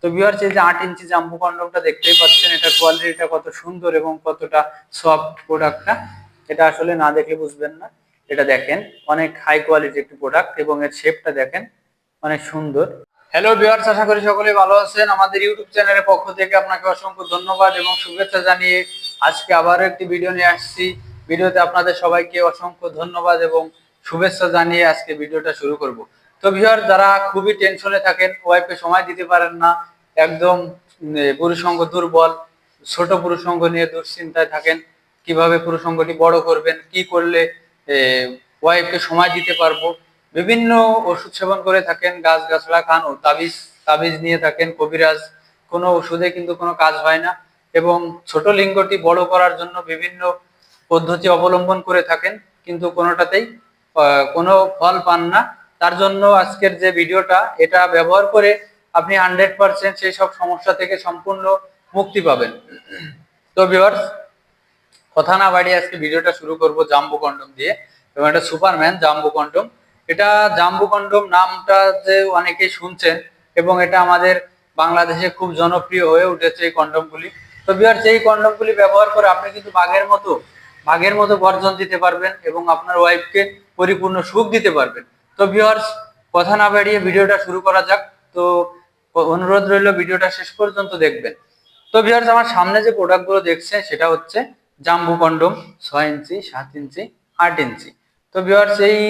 তো ভিউয়ার্স, এই যে 8 ইঞ্চি জাম্বু কন্ডমটা দেখতেই পাচ্ছেন, এটার কোয়ালিটিটা কত সুন্দর এবং কতটা সফট প্রোডাক্টটা, এটা আসলে না দেখলে বুঝবেন না। এটা দেখেন, অনেক হাই কোয়ালিটি একটি প্রোডাক্ট এবং এর শেপটা দেখেন অনেক সুন্দর। হ্যালো ভিউয়ার্স, আশা করি সকলেই ভালো আছেন। আমাদের ইউটিউব চ্যানেলের পক্ষ থেকে আপনাকে অসংখ্য ধন্যবাদ এবং শুভেচ্ছা জানিয়ে আজকে আবারও একটি ভিডিও নিয়ে আসছি। ভিডিওতে আপনাদের সবাইকে অসংখ্য ধন্যবাদ এবং শুভেচ্ছা জানিয়ে আজকে ভিডিওটা শুরু করব। তো ভিউয়ার্স, যারা খুবই টেনশনে থাকেন, ওয়াইফকে সময় দিতে পারেন না, একদম পুরুষাঙ্গ দুর্বল, ছোট পুরুষাঙ্গ নিয়ে দুশ্চিন্তায় থাকেন, কিভাবে পুরুষাঙ্গটি বড় করবেন, কি করলে ওয়াইফকে সময় দিতে পারবো, বিভিন্ন ওষুধ সেবন করে থাকেন, গাছগাছড়া খান ও তাবিজ তাবিজ নিয়ে থাকেন, কবিরাজ, কোনো ওষুধে কিন্তু কোনো কাজ হয় না এবং ছোট লিঙ্গটি বড় করার জন্য বিভিন্ন পদ্ধতি অবলম্বন করে থাকেন, কিন্তু কোনোটাতেই কোনো ফল পান না। তার জন্য আজকের যে ভিডিওটা, এটা ব্যবহার করে আপনি 100% সেই সব সমস্যা থেকে সম্পূর্ণ মুক্তি পাবেন। তো ভিউয়ার্স, কথা না বাড়িয়ে আজকে ভিডিওটা শুরু করব জাম্বু কন্ডম দিয়ে, এবং এটা সুপারম্যান জাম্বু কন্ডম। এটা জাম্বু কন্ডম নামটা যে অনেকেই শুনছেন, এবং এটা আমাদের বাংলাদেশে খুব জনপ্রিয় হয়ে উঠেছে এই কন্ডমগুলি। তো ভিউয়ার্স, এই কন্ডমগুলি ব্যবহার করে আপনি কিন্তু বাঘের মতো গর্জন দিতে পারবেন এবং আপনার ওয়াইফকে পরিপূর্ণ সুখ দিতে পারবেন। তো ভিউয়ার্স, কথা না বাড়িয়ে ভিডিওটা শুরু করা যাক। তো অনুরোধ রইল ভিডিওটা শেষ পর্যন্ত দেখবেন। তো ভিউয়ার্স, আমার সামনে যে প্রোডাক্টগুলো দেখছেন সেটা হচ্ছে জাম্বু কন্ডম 6 ইঞ্চি, 7 ইঞ্চি, 8 ইঞ্চি। তো ভিউয়ার্স, এই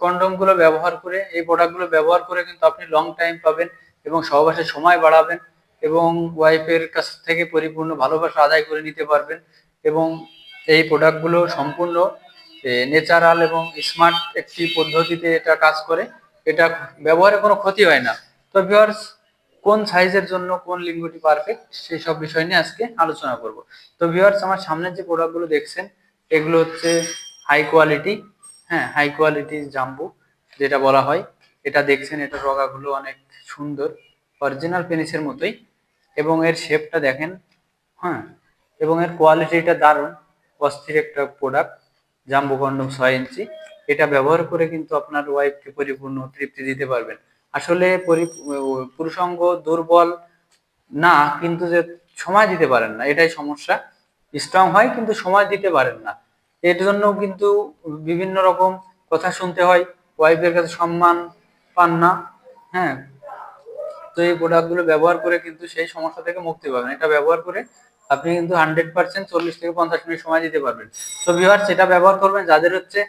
কন্ডমগুলো ব্যবহার করে, এই প্রোডাক্টগুলো ব্যবহার করে কিন্তু আপনি লং টাইম পাবেন এবং সহবাসের সময় বাড়াবেন এবং ওয়াইফের কাছ থেকে পরিপূর্ণ ভালোবাসা আদায় করে নিতে পারবেন। এবং এই প্রোডাক্টগুলো সম্পূর্ণ ন্যাচারাল এবং স্মার্ট একটি পদ্ধতিতে এটা কাজ করে। এটা ব্যবহারে কোনো ক্ষতি হয় না। তো ভিউয়ার্স, কোন সাইজের জন্য কোন লিঙ্গটি পারফেক্ট সেই সব বিষয় নিয়ে আজকে আলোচনা করব। তো ভিউয়ার্স, আমার সামনে যে প্রোডাক্টগুলো দেখছেন এগুলো হচ্ছে হাই কোয়ালিটি, হ্যাঁ, হাই কোয়ালিটি জাম্বু যেটা বলা হয়। এটা দেখছেন, এটা রগাগুলো অনেক সুন্দর, অরিজিনাল পেনিসের মতোই, এবং এর শেপটা দেখেন, হ্যাঁ, এবং এর কোয়ালিটিটা দারুণ, অস্থির একটা প্রোডাক্ট জাম্বু কন্ডম 6 ইঞ্চি। এটা ব্যবহার করে কিন্তু আপনার ওয়াইফকে পরিপূর্ণ তৃপ্তি দিতে পারবেন। আসলে পুরুষাঙ্গ দুর্বল না, কিন্তু যে সময় দিতে পারেন না, এটাই সমস্যা। স্ট্রং হয় কিন্তু সময় দিতে পারেন না, এর জন্য কিন্তু বিভিন্ন রকম কথা শুনতে হয়, ওয়াইফের কাছে সম্মান পান না। হ্যাঁ, তো এই প্রোডাক্টগুলো ব্যবহার করে কিন্তু সেই সমস্যা থেকে মুক্তি পাবেন। এটা ব্যবহার করে আপনি কিন্তু 100% 40 থেকে 50 মিনিট সময় দিতে পারবেন। তো ভিউয়ার্স, সেটা ব্যবহার করবেন যাদের হচ্ছে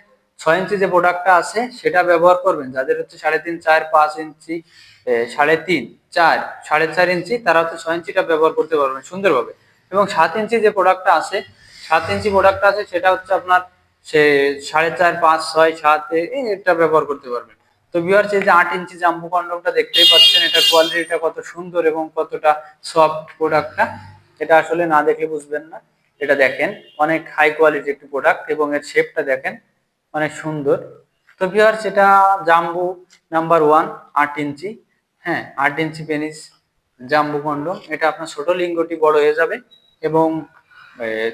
6 ইঞ্চি যে প্রোডাক্টটা আছে সেটা ব্যবহার করবেন, যাদের হচ্ছে 3.5, 4, 5 ইঞ্চি, 3.5, 4, 4.5 ইঞ্চি, তারা হচ্ছে 6 ইঞ্চিটা ব্যবহার করতে পারবেন সুন্দরভাবে। এবং 7 ইঞ্চি যে প্রোডাক্টটা আছে, 7 ইঞ্চি প্রোডাক্টটা আছে, সেটা হচ্ছে আপনার সে 4.5, 5, 6, 7 এটা ব্যবহার করতে পারবেন। তো ভিউয়ার্স, এই যে 8 ইঞ্চি জাম্বু কন্ডমটা দেখতেই পাচ্ছেন, এটার কোয়ালিটিটা কত সুন্দর এবং কতটা সফট প্রোডাক্টটা, এটা আসলে না দেখলে বুঝবেন না। এটা দেখেন, অনেক হাই কোয়ালিটি একটি প্রোডাক্ট এবং এর শেপটা দেখেন অনেক সুন্দর। তো ভিউয়ার্স, এটা জাম্বু নাম্বার 1, 8 ইঞ্চি, হ্যাঁ, 8 ইঞ্চি পেনিস জাম্বু কন্ডম। এটা আপনার ছোট লিঙ্গটি বড় হয়ে যাবে এবং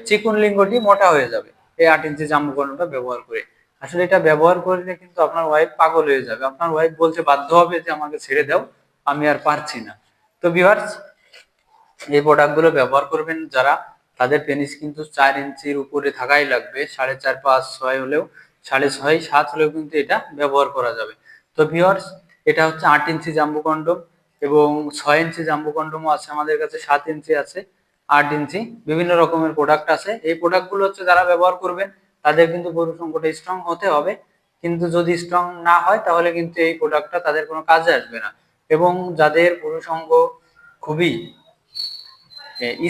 চিকুন লিঙ্গটি মোটা হয়ে যাবে এই 8 ইঞ্চি জাম্বু কন্ডমটা ব্যবহার করে। আসলে এটা ব্যবহার করলে কিন্তু আপনার ওয়াইফ পাগল হয়ে যাবে, আপনার ওয়াইফ বলতে বাধ্য হবে যে আমাকে ছেড়ে দাও, আমি আর পারছি না। তো ভিউয়ার্স, এই প্রোডাক্টগুলো ব্যবহার করবেন যারা, তাদের পেনিস কিন্তু 4 ইঞ্চির উপরে থাকাই লাগবে, 4.5, 5, 6 হলেও, 6.5, 7 হলেও কিন্তু এটা ব্যবহার করা যাবে। তো ভিউয়ার্স, এটা হচ্ছে 8 ইঞ্চি জাম্বু কন্ডম এবং 6 ইঞ্চি জাম্বু কন্ডমও আছে আমাদের কাছে, 7 ইঞ্চি আছে, 8 ইঞ্চি, বিভিন্ন রকমের প্রোডাক্ট আছে। এই প্রোডাক্টগুলো হচ্ছে যারা ব্যবহার করবেন তাদের কিন্তু পুরুষাঙ্গটা স্ট্রং হতে হবে, কিন্তু যদি স্ট্রং না হয় তাহলে কিন্তু এই প্রোডাক্টটা তাদের কোনো কাজে আসবে না। এবং যাদের পুরুষাঙ্গ খুবই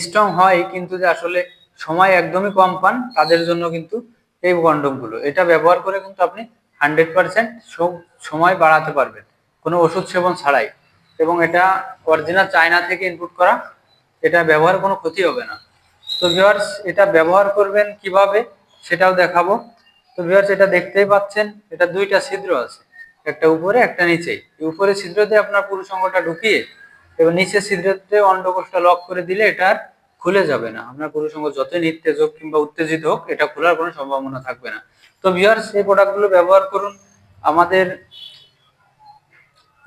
স্ট্রং হয় কিন্তু যে আসলে সময় একদমই কম পান, তাদের জন্য কিন্তু এই কন্ডমগুলো, এটা ব্যবহার করে কিন্তু আপনি 100% সময় বাড়াতে পারবেন কোনো ওষুধ সেবন ছাড়াই। এবং এটা অরিজিনাল চায়না থেকে ইনপুট করা, এটা ব্যবহার কোনো ক্ষতি হবে না। তো ভিউয়ার্স, এটা ব্যবহার করবেন কিভাবে সেটাও দেখাবো। তো ভিউয়ার্স, এটা দেখতেই পাচ্ছেন, এটা দুইটা ছিদ্র আছে, একটা উপরে একটা নিচে। উপরে ছিদ্রতে আপনার পুরুষাঙ্গটা ঢুকিয়ে এবং নিচের ছিদ্রতে অন্ডকোষটা লক করে দিলে এটা আর খুলে যাবে না। আপনার পুরুষাঙ্গ যতই নিস্তেজ হোক কিংবা উত্তেজিত হোক, এটা খোলার কোনো সম্ভাবনা থাকবে না। তো ভিউয়ার্স, এই প্রোডাক্টগুলো ব্যবহার করুন। আমাদের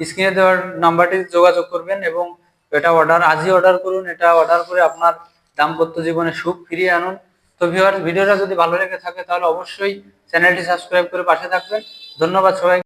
স্ক্রিনে দেওয়ার নাম্বারটি যোগাযোগ করবেন এবং এটা আজই অর্ডার করুন, এটা অর্ডার করে আপনার দাম্পত্য জীবনে সুখ ফিরিয়ে আনুন। তো ভিউয়ার্স, ভিডিওটা যদি ভালো লেগে থাকে তাহলে অবশ্যই চ্যানেলটি সাবস্ক্রাইব করে পাশে থাকবেন। ধন্যবাদ সবাই।